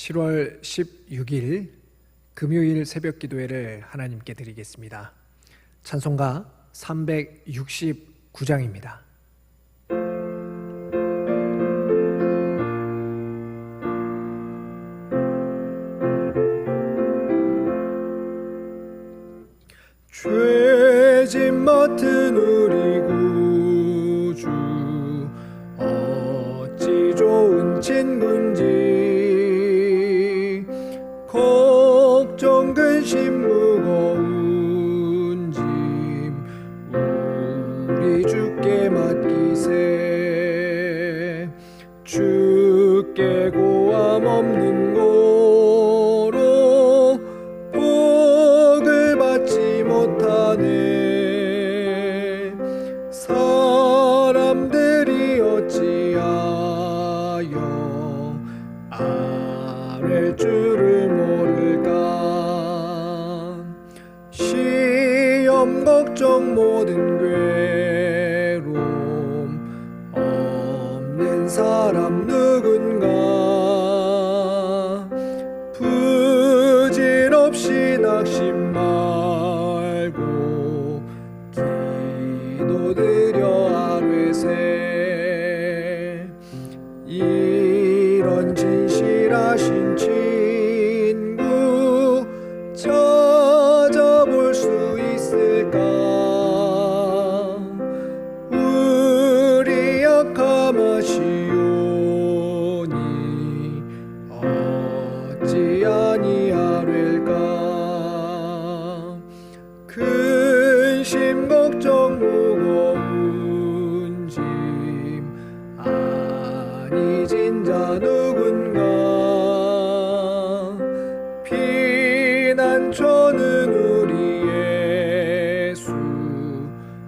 7월 16일 금요일 새벽 기도회를 하나님께 드리겠습니다. 찬송가 369장입니다. 죄짐 맡은 우리 구주 어찌 좋은 친군지, 걱정 근심 무거운 짐 우리 주께 맡기세. 주께 고함 없는 고로 복을 받지 못하네. 사람들이 어찌하여 아랠 줄을 모를까. 시험 걱정 모든 괴로움 없는 사람 누군가. 부질없이 낙심 말고 기도드려 아뢰세. 이런 진실하신 친구 찾아볼 수 있을까. 우리 약함하시오니 어찌 아니하릴까. 근심 걱정 무거운 짐 아니진 자 누군가. 피난처는 우리 예수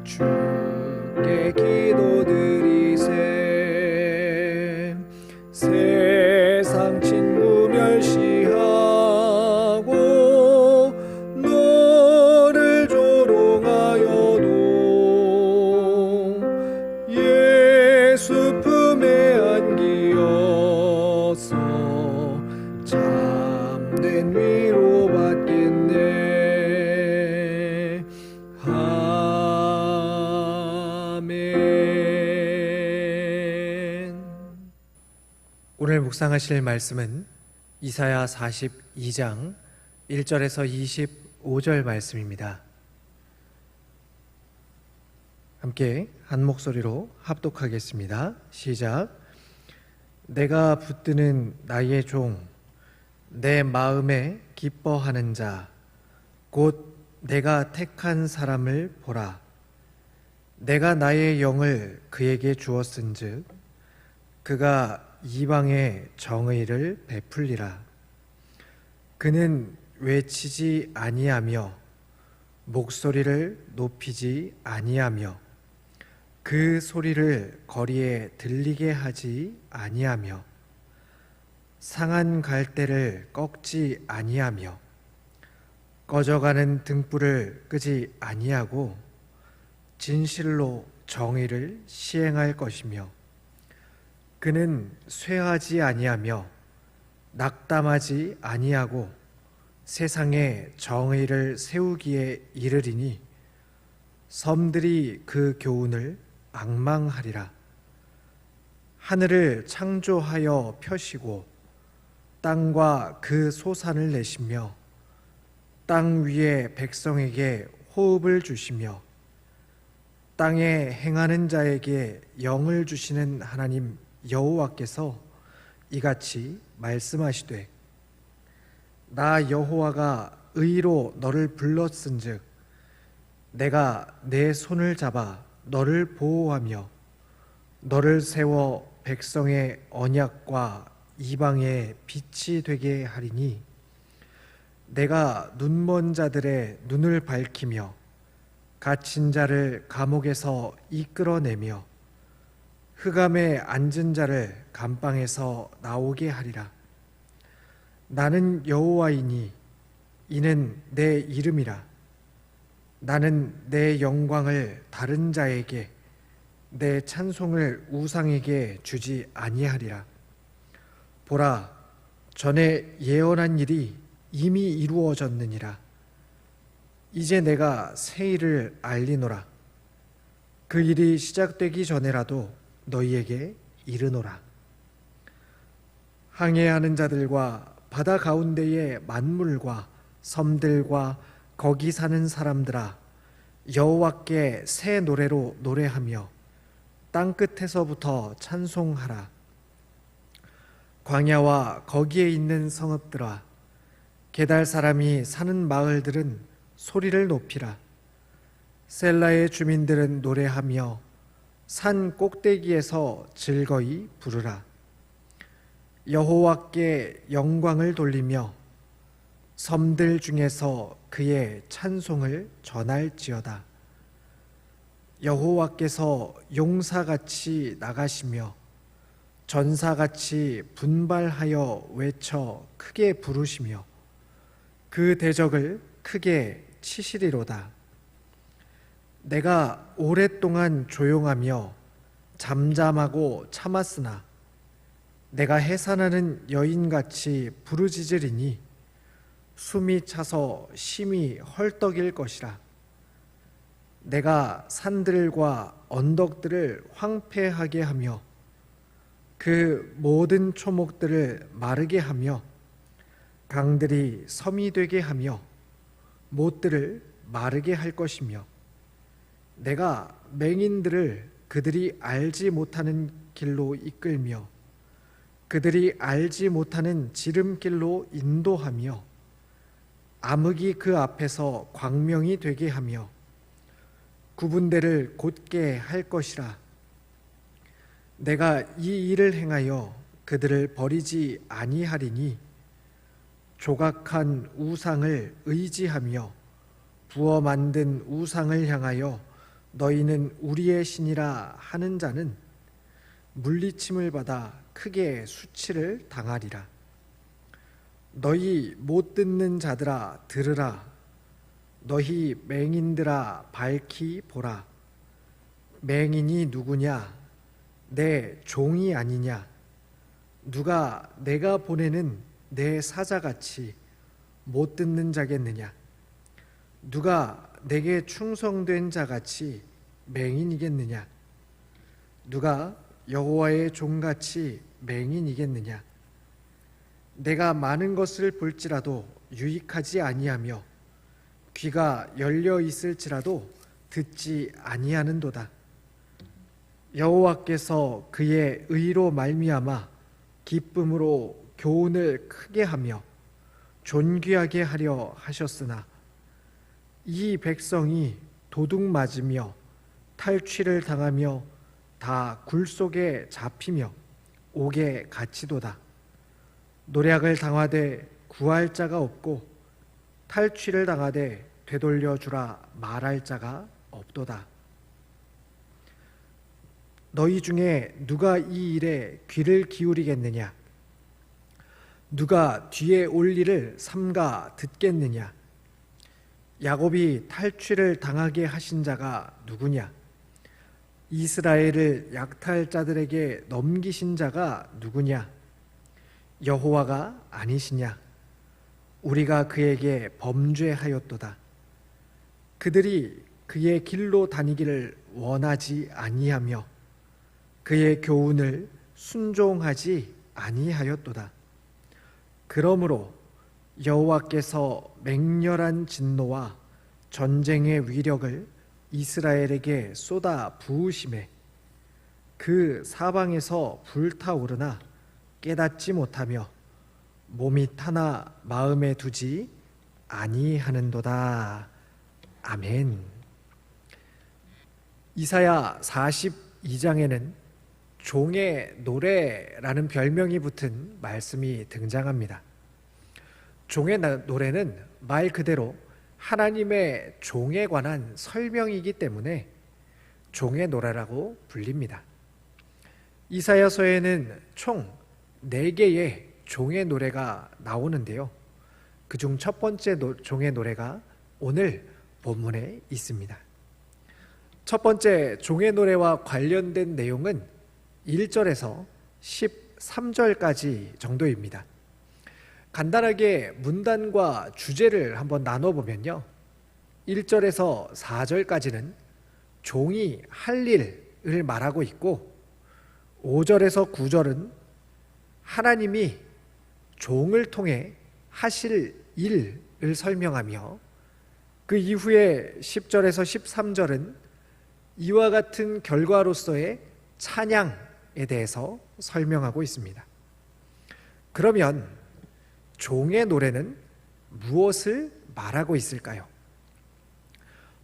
주께 기도드리세. 세상 친구 멸시하고 너를 조롱하여도 예수 품에 안기어서 참된 위로 받겠네. 아멘. 오늘 묵상하실 말씀은 이사야 42장 1절에서 25절 말씀입니다. 함께 한 목소리로 합독하겠습니다. 시작. 내가 붙드는 나의 종, 내 마음에 기뻐하는 자, 곧 내가 택한 사람을 보라. 내가 나의 영을 그에게 주었은즉 그가 이방의 정의를 베풀리라. 그는 외치지 아니하며 목소리를 높이지 아니하며 그 소리를 거리에 들리게 하지 아니하며 상한 갈대를 꺾지 아니하며 꺼져가는 등불을 끄지 아니하고 진실로 정의를 시행할 것이며 그는 쇠하지 아니하며 낙담하지 아니하고 세상에 정의를 세우기에 이르리니 섬들이 그 교훈을 앙망하리라. 하늘을 창조하여 펴시고 땅과 그 소산을 내시며 땅 위에 백성에게 호흡을 주시며 땅에 행하는 자에게 영을 주시는 하나님 여호와께서 이같이 말씀하시되 나 여호와가 의로 너를 불렀은즉 내가 내 손을 잡아 너를 보호하며 너를 세워 백성의 언약과 이방의 빛이 되게 하리니 내가 눈먼 자들의 눈을 밝히며 갇힌 자를 감옥에서 이끌어내며 흑암에 앉은 자를 감방에서 나오게 하리라. 나는 여호와이니 이는 내 이름이라. 나는 내 영광을 다른 자에게 내 찬송을 우상에게 주지 아니하리라. 보라, 전에 예언한 일이 이미 이루어졌느니라. 이제 내가 새 일을 알리노라. 그 일이 시작되기 전에라도 너희에게 이르노라. 항해하는 자들과 바다 가운데의 만물과 섬들과 거기 사는 사람들아, 여호와께 새 노래로 노래하며 땅 끝에서부터 찬송하라. 광야와 거기에 있는 성읍들아, 게달 사람이 사는 마을들은 소리를 높이라. 셀라의 주민들은 노래하며 산 꼭대기에서 즐거이 부르라. 여호와께 영광을 돌리며 섬들 중에서 그의 찬송을 전할지어다. 여호와께서 용사같이 나가시며 전사같이 분발하여 외쳐 크게 부르시며 그 대적을 크게 치시리로다. 내가 오랫동안 조용하며 잠잠하고 참았으나 내가 해산하는 여인같이 부르짖으리니 숨이 차서 심히 헐떡일 것이라. 내가 산들과 언덕들을 황폐하게 하며 그 모든 초목들을 마르게 하며 강들이 섬이 되게 하며 못들을 마르게 할 것이며 내가 맹인들을 그들이 알지 못하는 길로 이끌며 그들이 알지 못하는 지름길로 인도하며 암흑이 그 앞에서 광명이 되게 하며 구분대를 곧게 할 것이라. 내가 이 일을 행하여 그들을 버리지 아니하리니 조각한 우상을 의지하며 부어 만든 우상을 향하여 너희는 우리의 신이라 하는 자는 물리침을 받아 크게 수치를 당하리라. 너희 못 듣는 자들아 들으라. 너희 맹인들아 밝히 보라. 맹인이 누구냐? 내 종이 아니냐? 누가 내가 보내는 내 사자같이 못 듣는 자겠느냐? 누가 내게 충성된 자같이 맹인이겠느냐? 누가 여호와의 종같이 맹인이겠느냐? 내가 많은 것을 볼지라도 유익하지 아니하며 귀가 열려 있을지라도 듣지 아니하는도다. 여호와께서 그의 의로 말미암아 기쁨으로 교훈을 크게 하며 존귀하게 하려 하셨으나 이 백성이 도둑 맞으며 탈취를 당하며 다 굴 속에 잡히며 옥에 갇히도다. 노략을 당하되 구할 자가 없고 탈취를 당하되 되돌려 주라 말할 자가 없도다. 너희 중에 누가 이 일에 귀를 기울이겠느냐? 누가 뒤에 올 일을 삼가 듣겠느냐? 야곱이 탈취를 당하게 하신 자가 누구냐? 이스라엘을 약탈 자들에게 넘기신 자가 누구냐? 여호와가 아니시냐? 우리가 그에게 범죄하였도다. 그들이 그의 길로 다니기를 원하지 아니하며 그의 교훈을 순종하지 아니하였도다. 그러므로 여호와께서 맹렬한 진노와 전쟁의 위력을 이스라엘에게 쏟아 부으심에 그 사방에서 불타오르나 깨닫지 못하며 몸이 타나 마음에 두지 아니하는도다. 아멘. 이사야 42장에는 종의 노래라는 별명이 붙은 말씀이 등장합니다. 종의 노래는 말 그대로 하나님의 종에 관한 설명이기 때문에 종의 노래라고 불립니다. 이사야서에는 총 4개의 종의 노래가 나오는데요. 그중 첫 번째 종의 노래가 오늘 본문에 있습니다. 첫 번째 종의 노래와 관련된 내용은 1절에서 13절까지 정도입니다. 간단하게 문단과 주제를 한번 나눠보면요, 1절에서 4절까지는 종이 할 일을 말하고 있고, 5절에서 9절은 하나님이 종을 통해 하실 일을 설명하며, 그 이후에 10절에서 13절은 이와 같은 결과로서의 찬양에 대해서 설명하고 있습니다. 그러면 종의 노래는 무엇을 말하고 있을까요?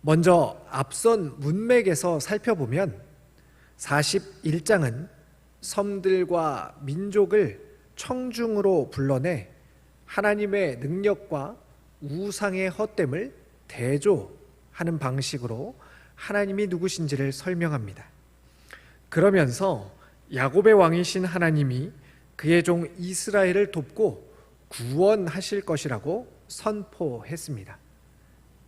먼저 앞선 문맥에서 살펴보면 41장은 섬들과 민족을 청중으로 불러내 하나님의 능력과 우상의 헛됨을 대조하는 방식으로 하나님이 누구신지를 설명합니다. 그러면서 야곱의 왕이신 하나님이 그의 종 이스라엘을 돕고 구원하실 것이라고 선포했습니다.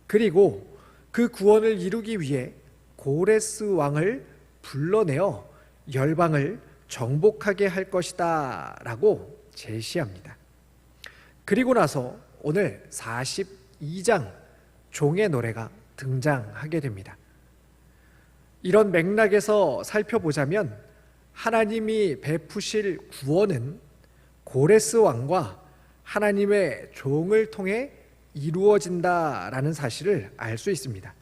그리고 그 구원을 이루기 위해 고레스 왕을 불러내어 열방을 정복하게 할 것이다 라고 제시합니다. 그리고 나서 오늘 42장 종의 노래가 등장하게 됩니다. 이런 맥락에서 살펴보자면 하나님이 베푸실 구원은 고레스 왕과 하나님의 종을 통해 이루어진다라는 사실을 알 수 있습니다.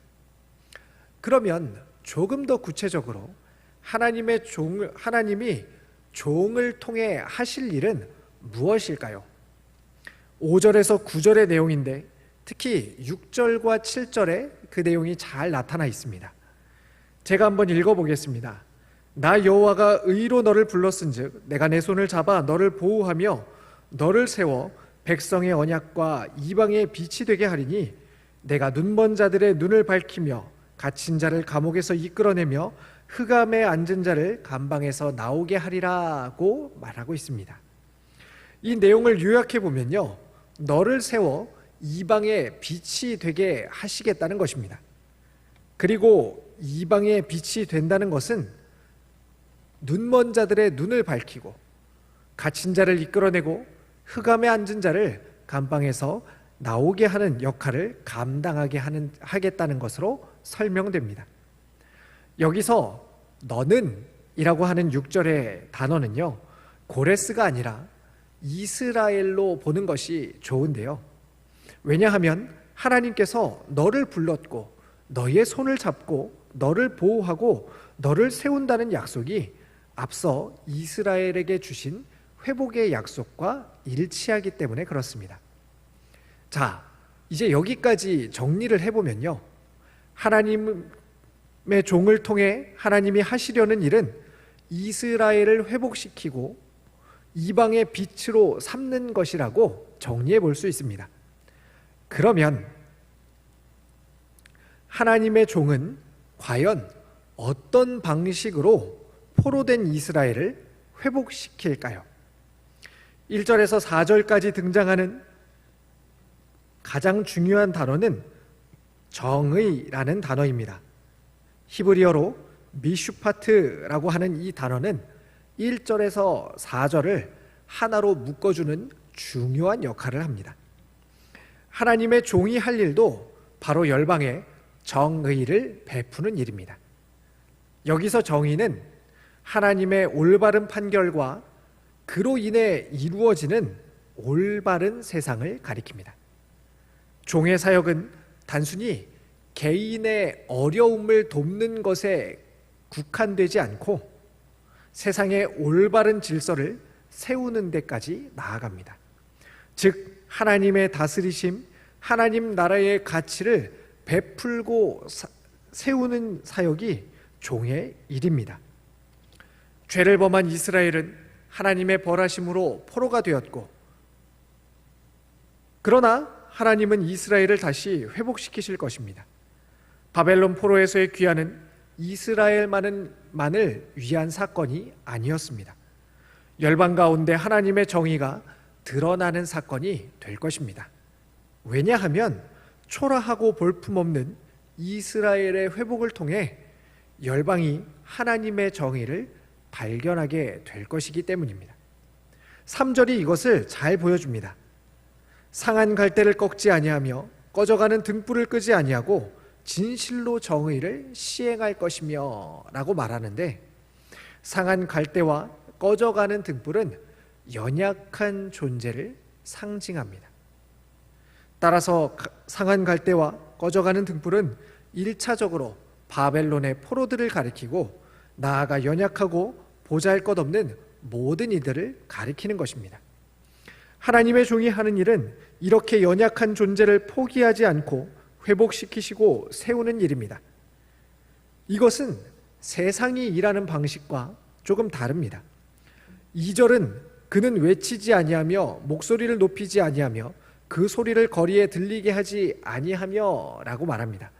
그러면 조금 더 구체적으로 하나님이 종을 통해 하실 일은 무엇일까요? 5절에서 9절의 내용인데 특히 6절과 7절에 그 내용이 잘 나타나 있습니다. 제가 한번 읽어보겠습니다. 나 여호와가 의로 너를 불렀은즉 내가 내 손을 잡아 너를 보호하며 너를 세워 백성의 언약과 이방의 빛이 되게 하리니 내가 눈먼 자들의 눈을 밝히며 갇힌 자를 감옥에서 이끌어내며 흑암에 앉은 자를 감방에서 나오게 하리라고 말하고 있습니다. 이 내용을 요약해 보면요, 너를 세워 이방의 빛이 되게 하시겠다는 것입니다. 그리고 이방의 빛이 된다는 것은 눈먼 자들의 눈을 밝히고 갇힌 자를 이끌어내고 흑암에 앉은 자를 감방에서 나오게 하는 역할을 감당하게 하겠다는 것으로 설명됩니다. 여기서 너는 이라고 하는 6절의 단어는요, 고레스가 아니라 이스라엘로 보는 것이 좋은데요, 왜냐하면 하나님께서 너를 불렀고 너의 손을 잡고 너를 보호하고 너를 세운다는 약속이 앞서 이스라엘에게 주신 회복의 약속과 일치하기 때문에 그렇습니다. 자, 이제 여기까지 정리를 해보면요, 하나님의 종을 통해 하나님이 하시려는 일은 이스라엘을 회복시키고 이방의 빛으로 삼는 것이라고 정리해 볼 수 있습니다. 그러면 하나님의 종은 과연 어떤 방식으로 포로된 이스라엘을 회복시킬까요? 1절에서 4절까지 등장하는 가장 중요한 단어는 정의라는 단어입니다. 히브리어로 미슈파트라고 하는 이 단어는 1절에서 4절을 하나로 묶어주는 중요한 역할을 합니다. 하나님의 종이 할 일도 바로 열방에 정의를 베푸는 일입니다. 여기서 정의는 하나님의 올바른 판결과 그로 인해 이루어지는 올바른 세상을 가리킵니다. 종의 사역은 단순히 개인의 어려움을 돕는 것에 국한되지 않고 세상의 올바른 질서를 세우는 데까지 나아갑니다. 즉 하나님의 다스리심, 하나님 나라의 가치를 베풀고 세우는 사역이 종의 일입니다. 죄를 범한 이스라엘은 하나님의 벌하심으로 포로가 되었고, 그러나 하나님은 이스라엘을 다시 회복시키실 것입니다. 바벨론 포로에서의 귀환은 이스라엘만을 위한 사건이 아니었습니다. 열방 가운데 하나님의 정의가 드러나는 사건이 될 것입니다. 왜냐하면 초라하고 볼품없는 이스라엘의 회복을 통해 열방이 하나님의 정의를 발견하게 될 것이기 때문입니다. 3절이 이것을 잘 보여줍니다. 상한 갈대를 꺾지 아니하며 꺼져가는 등불을 끄지 아니하고 진실로 정의를 시행할 것이며 라고 말하는데, 상한 갈대와 꺼져가는 등불은 연약한 존재를 상징합니다. 따라서 상한 갈대와 꺼져가는 등불은 1차적으로 바벨론의 포로들을 가리키고, 나아가 연약하고 보잘것없는 모든 이들을 가리키는 것입니다. 하나님의 종이 하는 일은 이렇게 연약한 존재를 포기하지 않고 회복시키시고 세우는 일입니다. 이것은 세상이 일하는 방식과 조금 다릅니다. 2절은 그는 외치지 아니하며 목소리를 높이지 아니하며 그 소리를 거리에 들리게 하지 아니하며 라고 말합니다.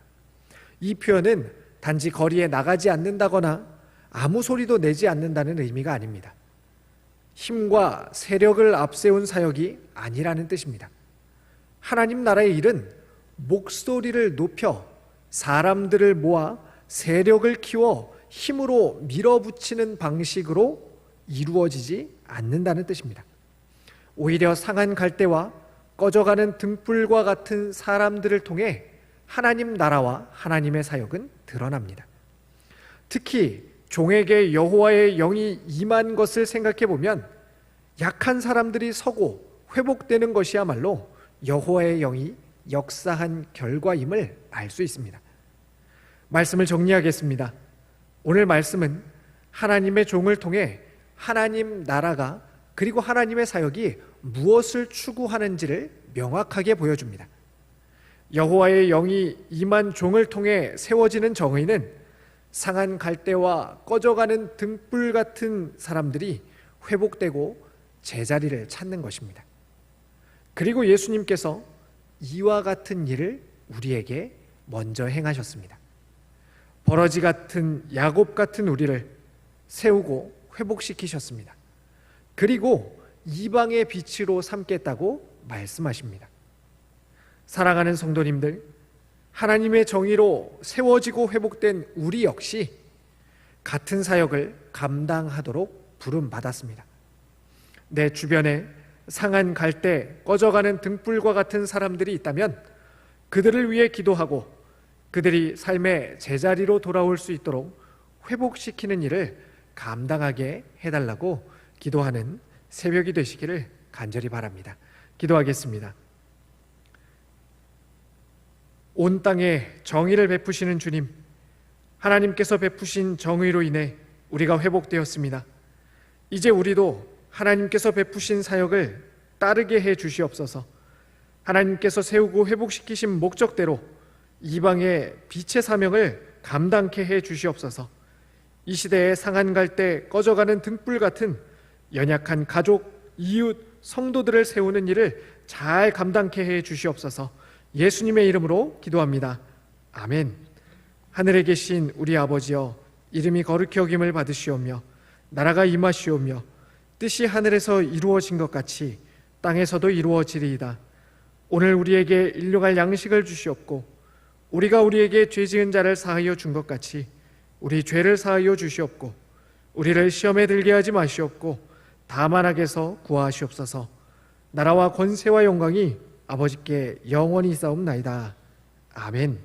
이 표현은 단지 거리에 나가지 않는다거나 아무 소리도 내지 않는다는 의미가 아닙니다. 힘과 세력을 앞세운 사역이 아니라는 뜻입니다. 하나님 나라의 일은 목소리를 높여 사람들을 모아 세력을 키워 힘으로 밀어붙이는 방식으로 이루어지지 않는다는 뜻입니다. 오히려 상한 갈대와 꺼져가는 등불과 같은 사람들을 통해 하나님 나라와 하나님의 사역은 드러납니다. 특히 종에게 여호와의 영이 임한 것을 생각해 보면 약한 사람들이 서고 회복되는 것이야말로 여호와의 영이 역사한 결과임을 알 수 있습니다. 말씀을 정리하겠습니다. 오늘 말씀은 하나님의 종을 통해 하나님 나라가 그리고 하나님의 사역이 무엇을 추구하는지를 명확하게 보여줍니다. 여호와의 영이 임한 종을 통해 세워지는 정의는 상한 갈대와 꺼져가는 등불 같은 사람들이 회복되고 제자리를 찾는 것입니다. 그리고 예수님께서 이와 같은 일을 우리에게 먼저 행하셨습니다. 버러지 같은 야곱 같은 우리를 세우고 회복시키셨습니다. 그리고 이방의 빛으로 삼겠다고 말씀하십니다. 사랑하는 성도님들, 하나님의 정의로 세워지고 회복된 우리 역시 같은 사역을 감당하도록 부름받았습니다. 내 주변에 상한 갈대, 꺼져가는 등불과 같은 사람들이 있다면 그들을 위해 기도하고 그들이 삶의 제자리로 돌아올 수 있도록 회복시키는 일을 감당하게 해달라고 기도하는 새벽이 되시기를 간절히 바랍니다. 기도하겠습니다. 온 땅에 정의를 베푸시는 주님, 하나님께서 베푸신 정의로 인해 우리가 회복되었습니다. 이제 우리도 하나님께서 베푸신 사역을 따르게 해 주시옵소서. 하나님께서 세우고 회복시키신 목적대로 이방의 빛의 사명을 감당케 해 주시옵소서. 이 시대에 상한 갈대, 꺼져가는 등불 같은 연약한 가족, 이웃, 성도들을 세우는 일을 잘 감당케 해 주시옵소서. 예수님의 이름으로 기도합니다. 아멘. 하늘에 계신 우리 아버지여, 이름이 거룩히 여김을 받으시오며 나라가 임하시오며 뜻이 하늘에서 이루어진 것 같이 땅에서도 이루어지리이다. 오늘 우리에게 일용할 양식을 주시옵고 우리가 우리에게 죄 지은 자를 사하여 준 것 같이 우리 죄를 사하여 주시옵고 우리를 시험에 들게 하지 마시옵고 다만 악에서 구하시옵소서. 나라와 권세와 영광이 아버지께 영원히 있사옵나이다. 아멘.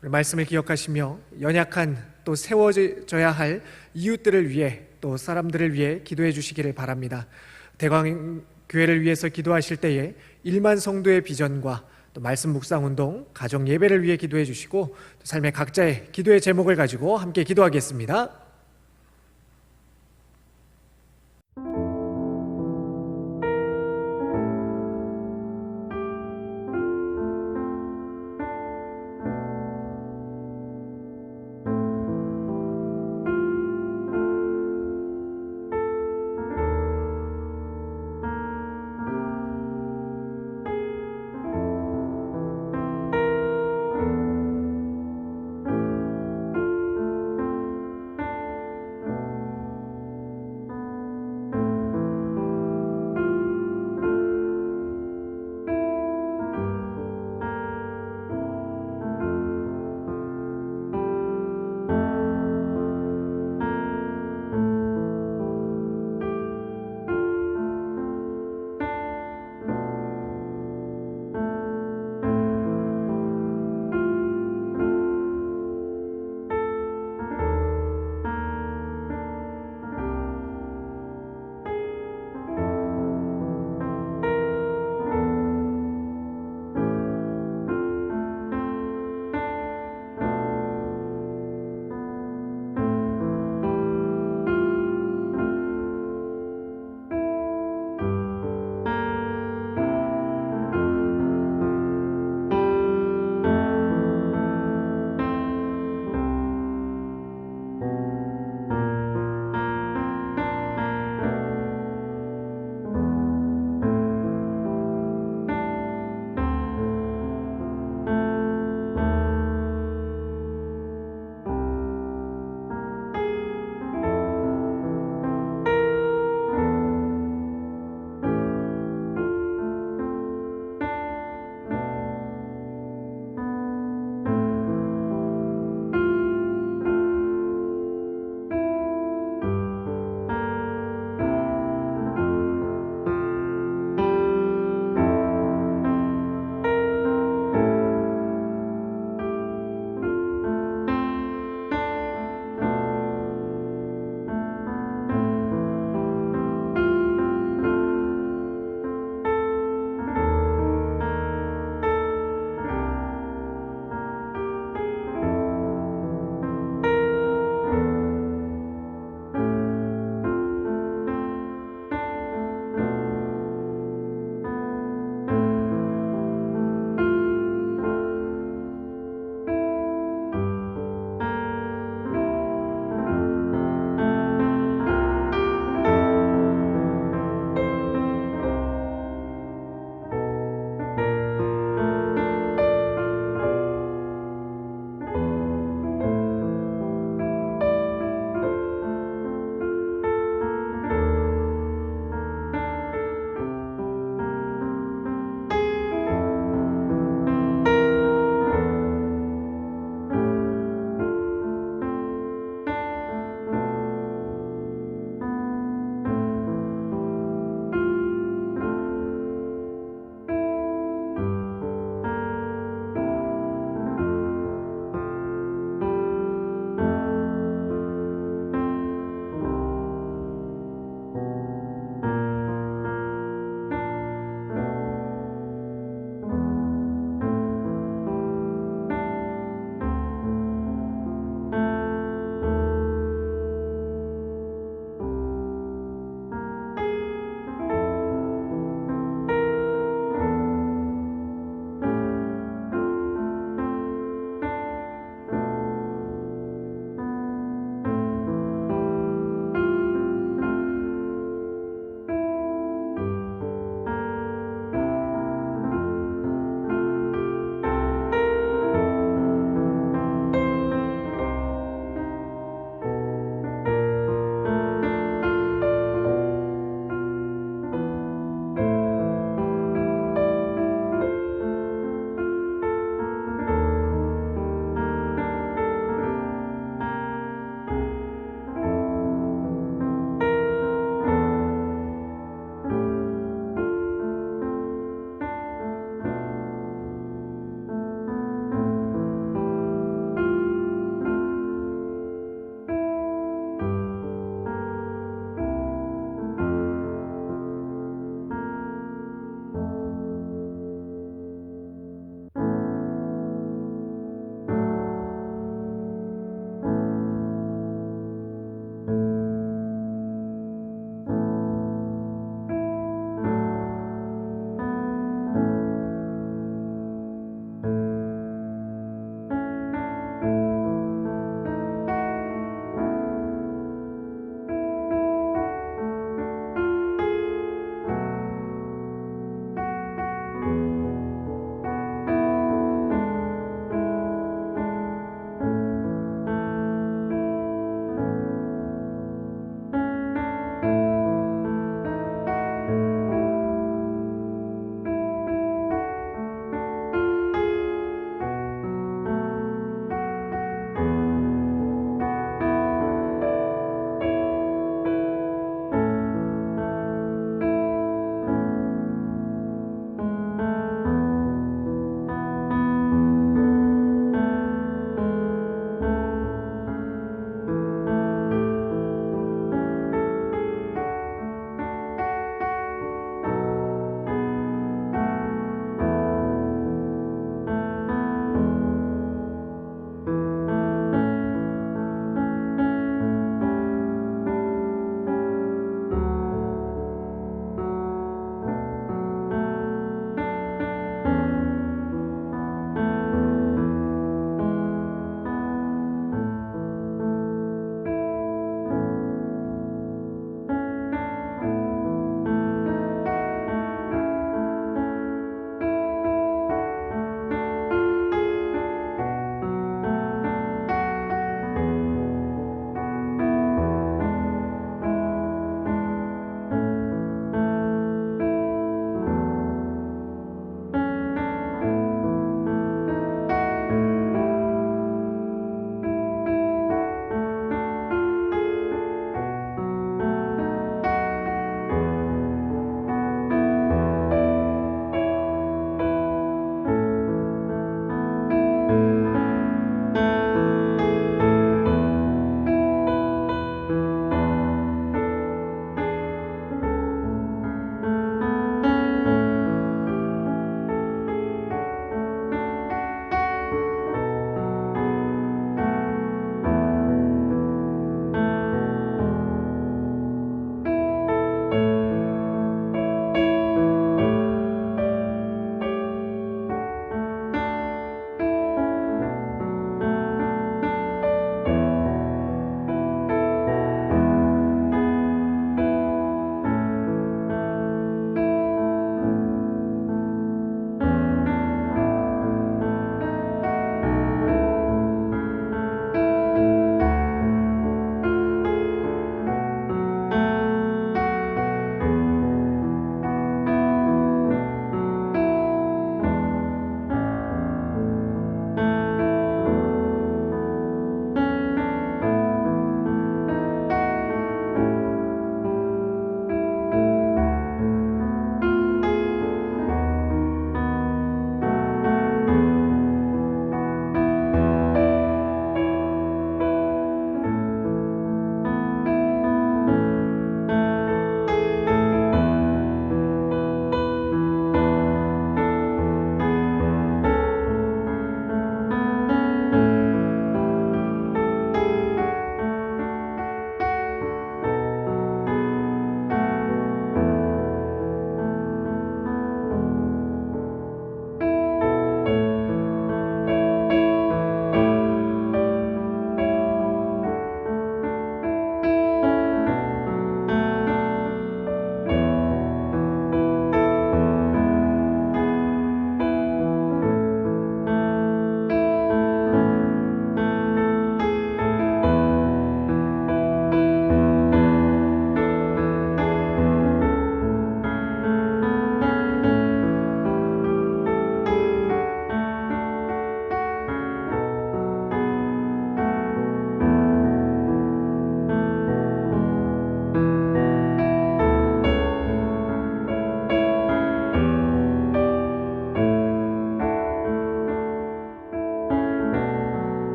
말씀을 기억하시며 연약한 또 세워져야 할 이웃들을 위해 또 사람들을 위해 기도해 주시기를 바랍니다. 대광교회를 위해서 기도하실 때에 1만 성도의 비전과 또 말씀 묵상 운동, 가정 예배를 위해 기도해 주시고 또 삶의 각자의 기도의 제목을 가지고 함께 기도하겠습니다.